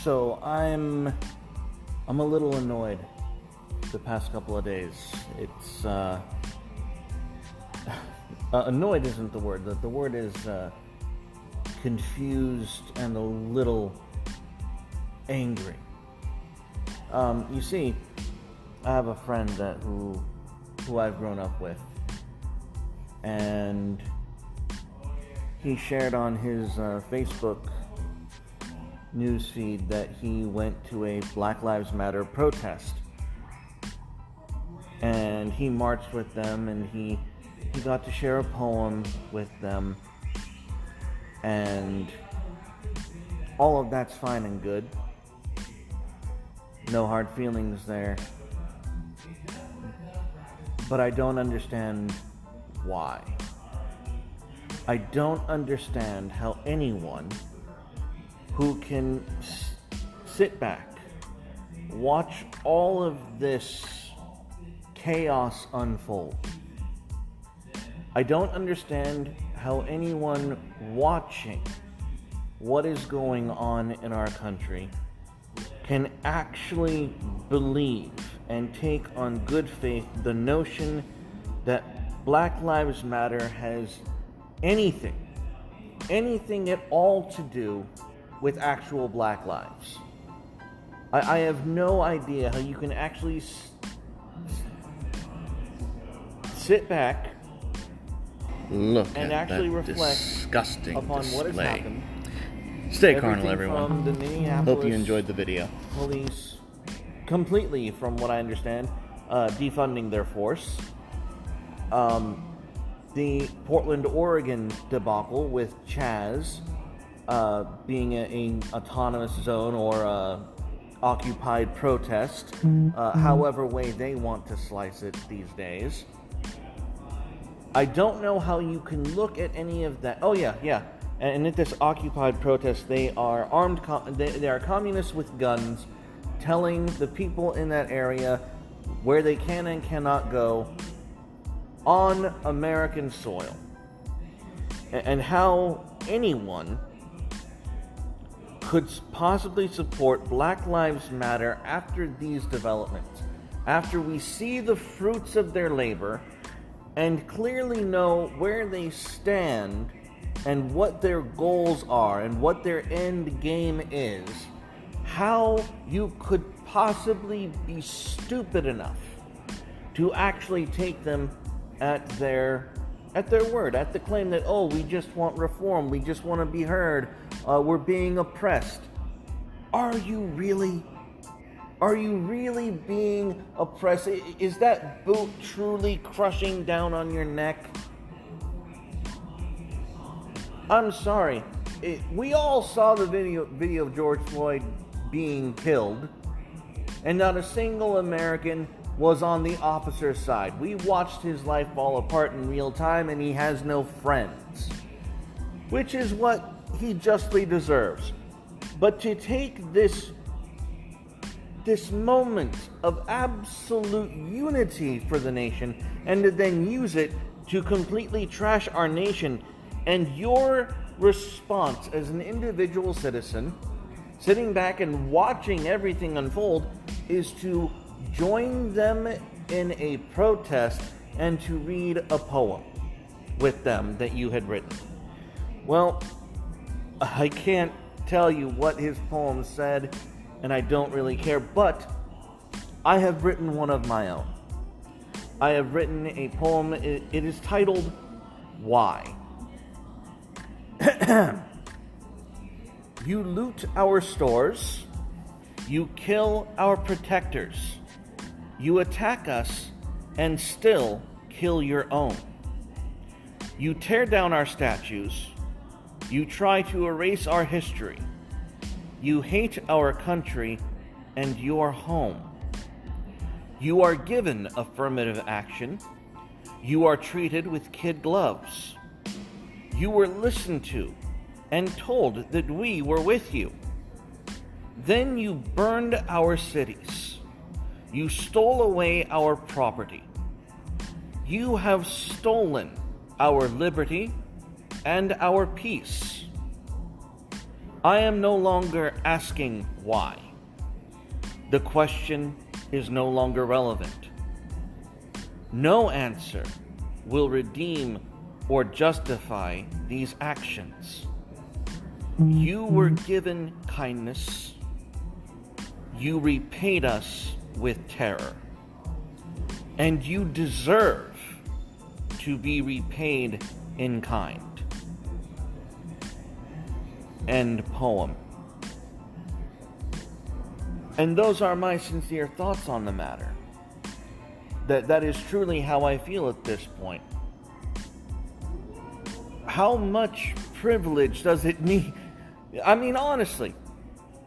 So I'm a little annoyed the past couple of days. It's annoyed isn't the word. The word is confused and a little angry. You see, I have a friend who I've grown up with, and he shared on his Facebook newsfeed that he went to a Black Lives Matter protest, and he marched with them, and he got to share a poem with them, and all of that's fine and good. No hard feelings there. But I don't understand why. I don't understand how anyone who can sit back, watch all of this chaos unfold. I don't understand how anyone watching what is going on in our country can actually believe and take on good faith the notion that Black Lives Matter has anything at all to do with actual black lives. I have no idea how you can actually sit back and actually reflect upon what has happened. Stay carnal, everyone. From the Minneapolis Hope you enjoyed the video. Police, completely, from what I understand, defunding their force. The Portland, Oregon debacle with Chaz being an autonomous zone or a occupied protest, however way they want to slice it these days. I don't know how you can look at any of that. Oh yeah. And at this occupied protest, they are armed. They are communists with guns, telling the people in that area where they can and cannot go on American soil, and how anyone could possibly support Black Lives Matter after these developments, after we see the fruits of their labor and clearly know where they stand and what their goals are and what their end game is. How you could possibly be stupid enough to actually take them at their word, at the claim that, oh, we just want reform, we just want to be heard, we're being oppressed. Are you really being oppressed? Is that boot truly crushing down on your neck? I'm sorry. We all saw the video of George Floyd being killed, and not a single American was on the officer's side. We watched his life fall apart in real time, and he has no friends, which is what he justly deserves. But to take this moment of absolute unity for the nation and to then use it to completely trash our nation, and your response as an individual citizen sitting back and watching everything unfold is to join them in a protest and to read a poem with them that you had written. Well, I can't tell you what his poem said, and I don't really care, but I have written one of my own. I have written a poem. It is titled, Why? You loot our stores. You kill our protectors. You attack us and still kill your own. You tear down our statues. You try to erase our history. You hate our country and your home. You are given affirmative action. You are treated with kid gloves. You were listened to and told that we were with you. Then you burned our cities. You stole away our property. You have stolen our liberty and our peace. I am no longer asking why. The question is no longer relevant. No answer will redeem or justify these actions. You were given kindness. You repaid us with terror. And you deserve to be repaid in kind. End poem. And those are my sincere thoughts on the matter. That is truly how I feel at this point. How much privilege does it need? I mean, honestly,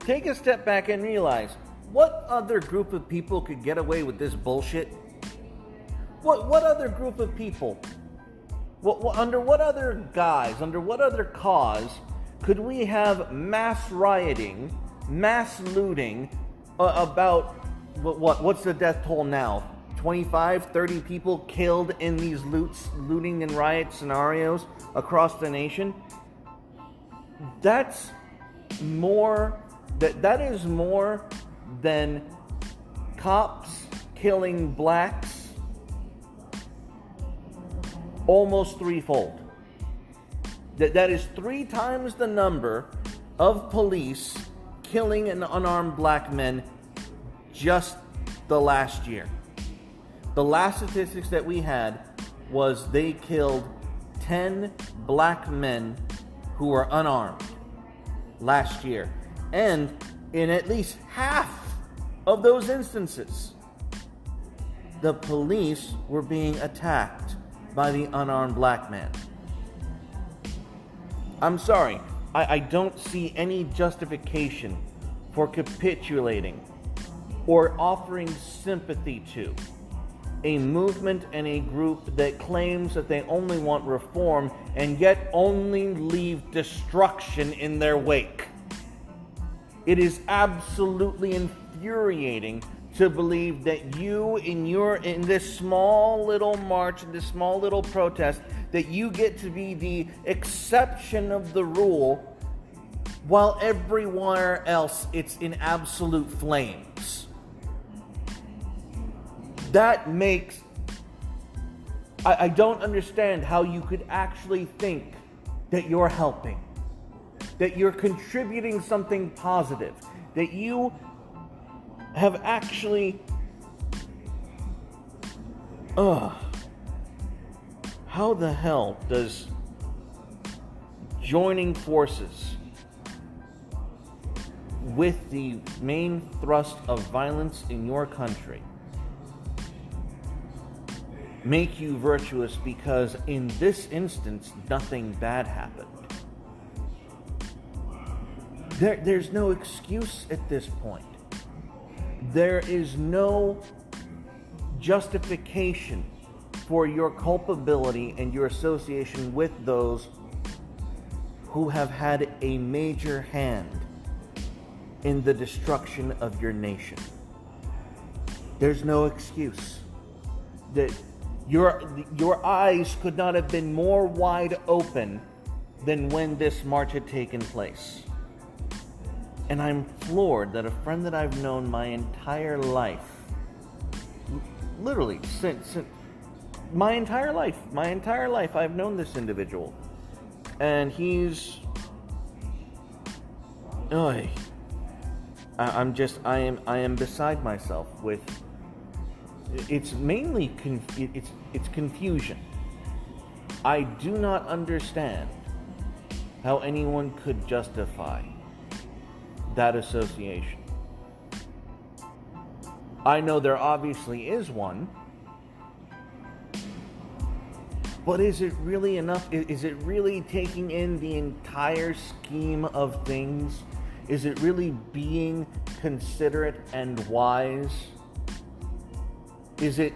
take a step back and realize, what other group of people could get away with this bullshit? What other group of people? Under what other guise, under what other cause could we have mass rioting, mass looting, about, what's the death toll now? 25, 30 people killed in these looting and riot scenarios across the nation? That's more, that is more than cops killing blacks almost threefold. That is 3 times the number of police killing an unarmed black men just the last year. The last statistics that we had was they killed 10 black men who were unarmed last year. And in at least half of those instances, the police were being attacked by the unarmed black man. I'm sorry, I don't see any justification for capitulating or offering sympathy to a movement and a group that claims that they only want reform and yet only leave destruction in their wake. It is absolutely infuriating to believe that you, in this small little march, in this small little protest, that you get to be the exception of the rule, while everywhere else it's in absolute flames. That makes... I don't understand how you could actually think that you're helping, that you're contributing something positive, that you have actually... How the hell does joining forces with the main thrust of violence in your country make you virtuous, because in this instance nothing bad happened? There's no excuse at this point. There is no justification for your culpability and your association with those who have had a major hand in the destruction of your nation. There's no excuse. That your eyes could not have been more wide open than when this march had taken place. And I'm floored that a friend that I've known my entire life, literally since my entire life I've known this individual, and he's I am beside myself with... It's mainly it's confusion. I do not understand how anyone could justify that association. I know there obviously is one, but is it really enough? Is it really taking in the entire scheme of things? Is it really being considerate and wise? Is it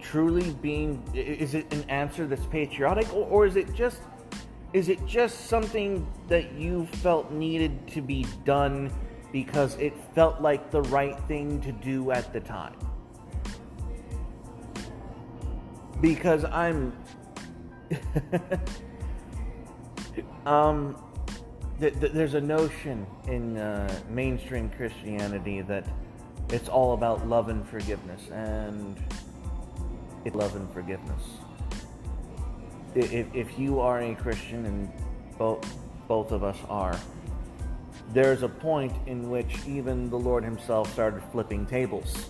truly being... Is it an answer that's patriotic, or is it just something that you felt needed to be done because it felt like the right thing to do at the time? Because there's a notion in mainstream Christianity that it's all about love and forgiveness, and it's love and forgiveness. If you are a Christian, and both of us are, there's a point in which even the Lord himself started flipping tables,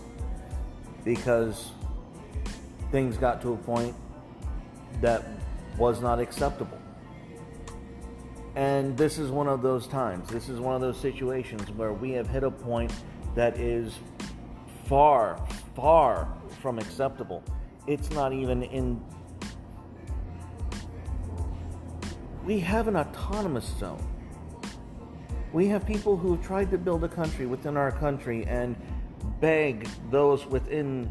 because things got to a point that was not acceptable. And this is one of those times. This is one of those situations where we have hit a point that is far, far from acceptable. It's not even in... We have an autonomous zone. We have people who have tried to build a country within our country and beg those within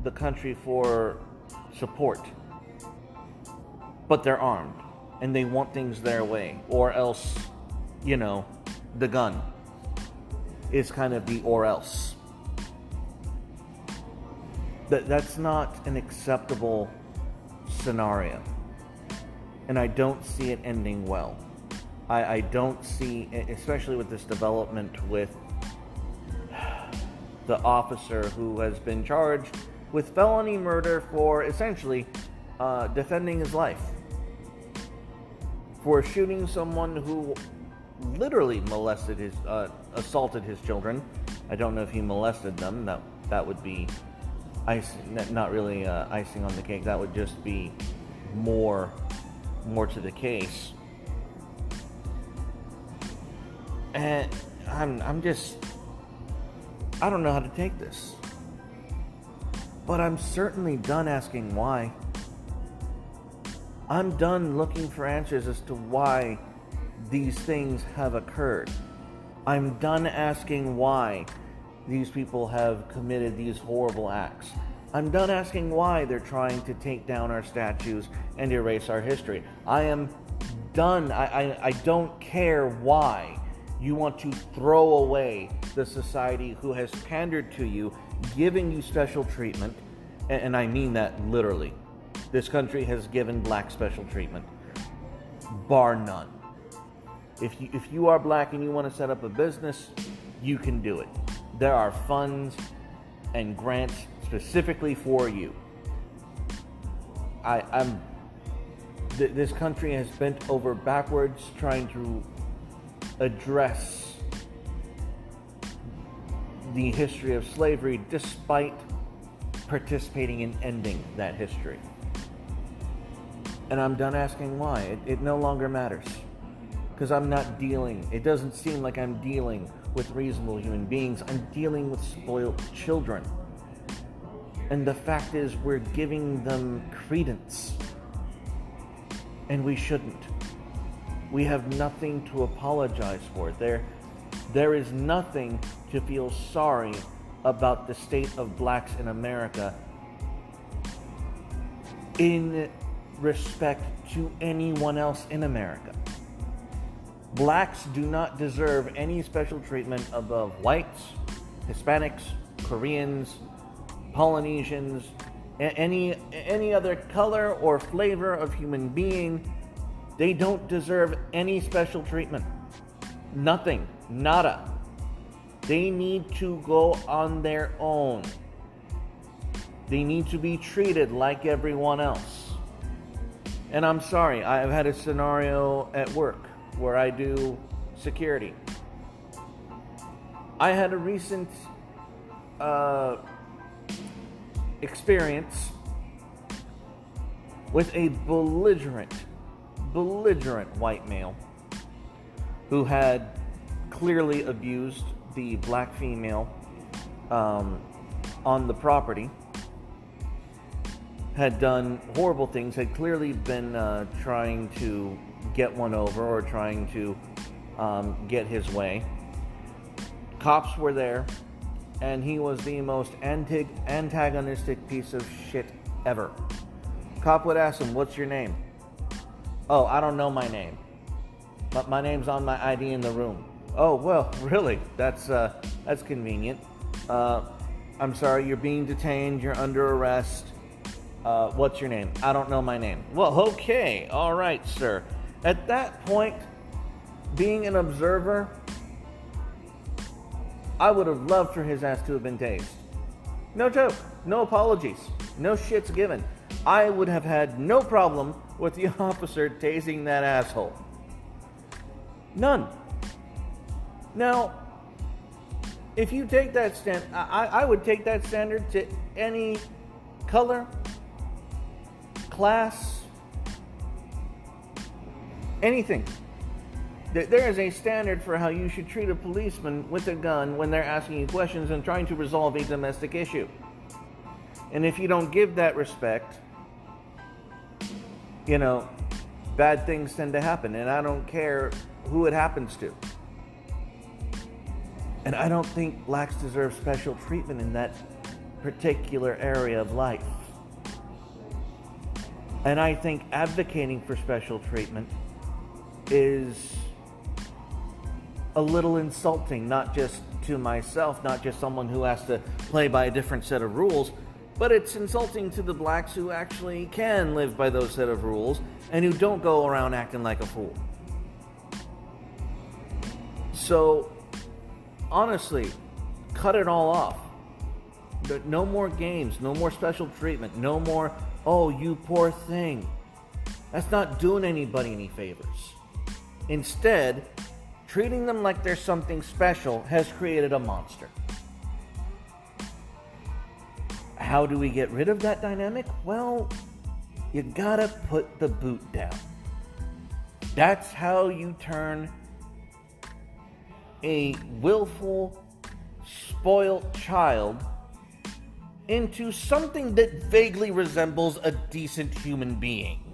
the country for support. But they're armed, and they want things their way, or else, the gun is kind of the or else. That's not an acceptable scenario, and I don't see it ending well. I don't see, especially with this development with the officer who has been charged with felony murder for essentially defending his life, for shooting someone who literally assaulted his children. I don't know if he molested them. That would be icing, not really icing on the cake. That would just be more to the case. And I'm just, I don't know how to take this. But I'm certainly done asking why. I'm done looking for answers as to why these things have occurred. I'm done asking why these people have committed these horrible acts. I'm done asking why they're trying to take down our statues and erase our history. I am done. I don't care why you want to throw away the society who has pandered to you, giving you special treatment, and I mean that literally. This country has given black special treatment, bar none. If you are black and you want to set up a business, you can do it. There are funds and grants specifically for you. This country has bent over backwards trying to address the history of slavery, despite participating in ending that history. And I'm done asking why. It no longer matters. Because it doesn't seem like I'm dealing with reasonable human beings. I'm dealing with spoiled children. And the fact is, we're giving them credence. And we shouldn't. We have nothing to apologize for. There is nothing to feel sorry about the state of blacks in America in respect to anyone else in America. Blacks do not deserve any special treatment above whites, Hispanics, Koreans, Polynesians, any other color or flavor of human being. They don't deserve any special treatment. Nothing. Nada. They need to go on their own. They need to be treated like everyone else. And I'm sorry, I've had a scenario at work where I do security. I had a recent experience with a belligerent white male who had clearly abused the black female on the property, had done horrible things, had clearly been trying to get one over or trying to get his way. Cops were there, and he was the most antagonistic piece of shit ever. Cop would ask him, "What's your name?" "Oh, I don't know my name. But my name's on my ID in the room." "Oh, well, really? That's convenient. I'm sorry, you're being detained, you're under arrest. What's your name?" "I don't know my name." "Well, okay, all right, sir." At that point, being an observer, I would have loved for his ass to have been tased. No joke. No apologies. No shits given. I would have had no problem with the officer tasing that asshole. None. Now, if you take that stand, I would take that standard to any color, class, anything. There is a standard for how you should treat a policeman with a gun when they're asking you questions and trying to resolve a domestic issue. And if you don't give that respect, bad things tend to happen. And I don't care who it happens to. And I don't think blacks deserve special treatment in that particular area of life. And I think advocating for special treatment is a little insulting, not just to myself, not just someone who has to play by a different set of rules, but it's insulting to the blacks who actually can live by those set of rules and who don't go around acting like a fool. So, honestly, cut it all off. No more games, no more special treatment, no more, oh, you poor thing. That's not doing anybody any favors. Instead, treating them like they're something special has created a monster. How do we get rid of that dynamic? Well, you gotta put the boot down. That's how you turn a willful, spoiled child into something that vaguely resembles a decent human being.